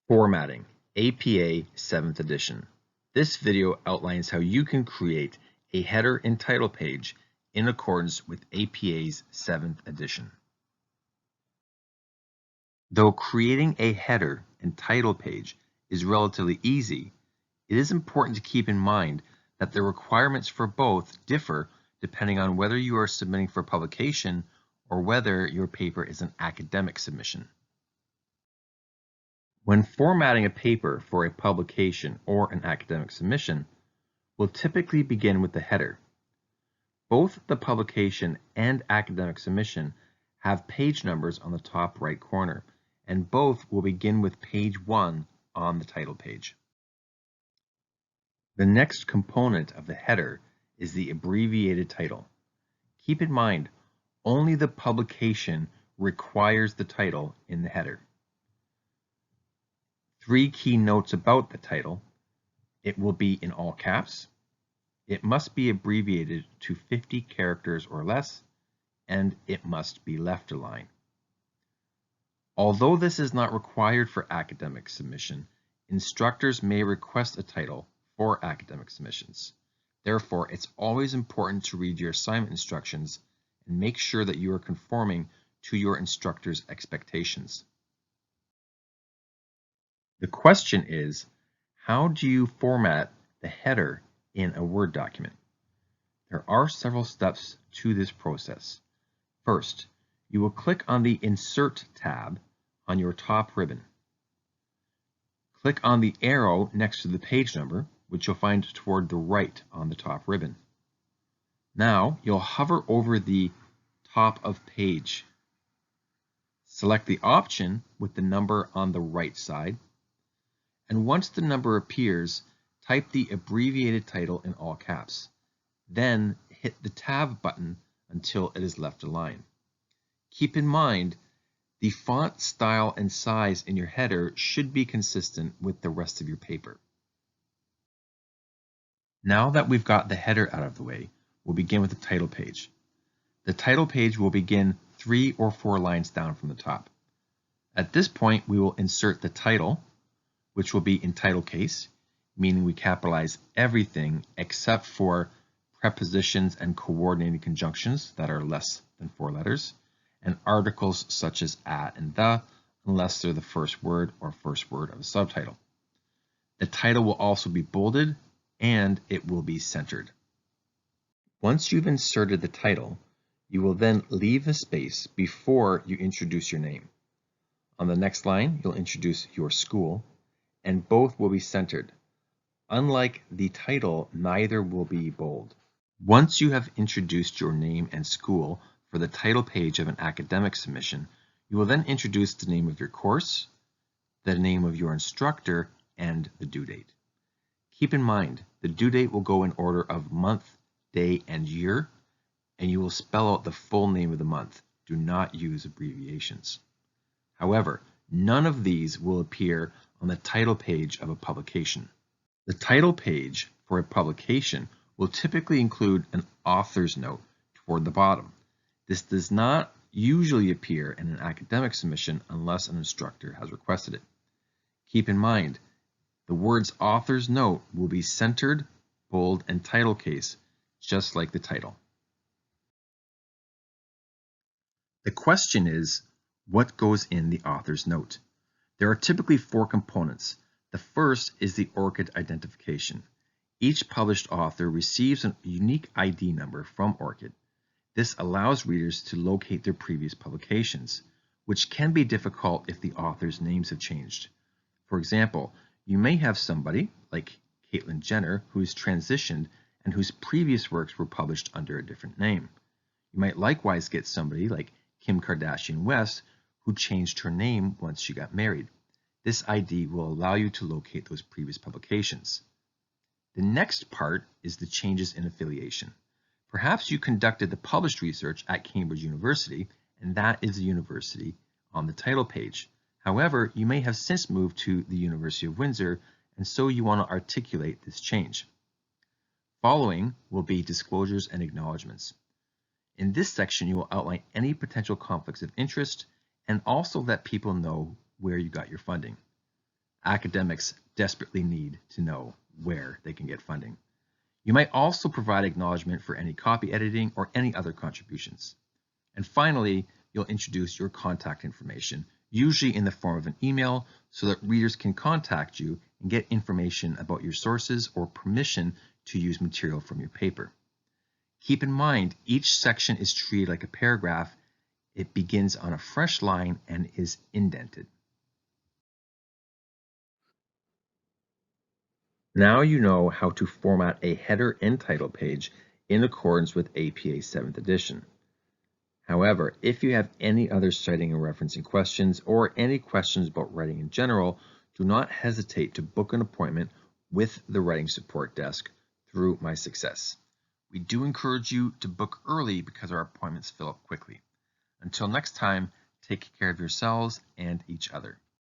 Formatting, APA 7th edition. This video outlines how you can create a header and title page in accordance with APA's 7th edition. Though creating a header and title page is relatively easy, it is important to keep in mind that the requirements for both differ depending on whether you are submitting for publication or whether your paper is an academic submission. When formatting a paper for a publication or an academic submission, we'll typically begin with the header. Both the publication and academic submission have page numbers on the top right corner, and both will begin with page 1 on the title page. The next component of the header is the abbreviated title. Keep in mind, only the publication requires the title in the header. 3 key notes about the title: it will be in all caps, it must be abbreviated to 50 characters or less, and it must be left align. Although this is not required for academic submission, instructors may request a title for academic submissions. Therefore, it's always important to read your assignment instructions and make sure that you are conforming to your instructor's expectations. The question is, how do you format the header in a Word document? There are several steps to this process. First, you will click on the Insert tab on your top ribbon. Click on the arrow next to the page number, which you'll find toward the right on the top ribbon. Now, you'll hover over the top of page. Select the option with the number on the right side, and once the number appears, type the abbreviated title in all caps. Then hit the Tab button until it is left aligned. Keep in mind, the font style and size in your header should be consistent with the rest of your paper. Now that we've got the header out of the way, we'll begin with the title page. The title page will begin 3 or 4 lines down from the top. At this point, we will insert the title, which will be in title case, meaning we capitalize everything except for prepositions and coordinating conjunctions that are less than 4 letters, and articles such as at and the, unless they're the first word or first word of a subtitle. The title will also be bolded, and it will be centered. Once you've inserted the title, you will then leave a space before you introduce your name. On the next line, you'll introduce your school, and both will be centered. Unlike the title, neither will be bold. Once you have introduced your name and school for the title page of an academic submission, you will then introduce the name of your course, the name of your instructor, and the due date. Keep in mind, the due date will go in order of month, day, and year, and you will spell out the full name of the month. Do not use abbreviations. However, none of these will appear on the title page of a publication. The title page for a publication will typically include an author's note toward the bottom. This does not usually appear in an academic submission unless an instructor has requested it. Keep in mind, the words author's note will be centered, bold, and title case, just like the title. The question is, what goes in the author's note? There are typically 4 components. The first is the ORCID identification. Each published author receives a unique ID number from ORCID. This allows readers to locate their previous publications, which can be difficult if the author's names have changed. For example, you may have somebody, like Caitlyn Jenner, who's transitioned and whose previous works were published under a different name. You might likewise get somebody like Kim Kardashian West, who changed her name once she got married. This ID will allow you to locate those previous publications. The next part is the changes in affiliation. Perhaps you conducted the published research at Cambridge University, and that is the university on the title page. However, you may have since moved to the University of Windsor, and so you want to articulate this change. Following will be disclosures and acknowledgements. In this section, you will outline any potential conflicts of interest and also let people know where you got your funding. Academics desperately need to know where they can get funding. You might also provide acknowledgement for any copy editing or any other contributions. And finally, you'll introduce your contact information, usually in the form of an email, so that readers can contact you and get information about your sources or permission to use material from your paper. Keep in mind, each section is treated like a paragraph. It begins on a fresh line and is indented. Now you know how to format a header and title page in accordance with APA 7th edition. However, if you have any other citing and referencing questions or any questions about writing in general, do not hesitate to book an appointment with the Writing Support Desk through MySuccess. We do encourage you to book early because our appointments fill up quickly. Until next time, take care of yourselves and each other.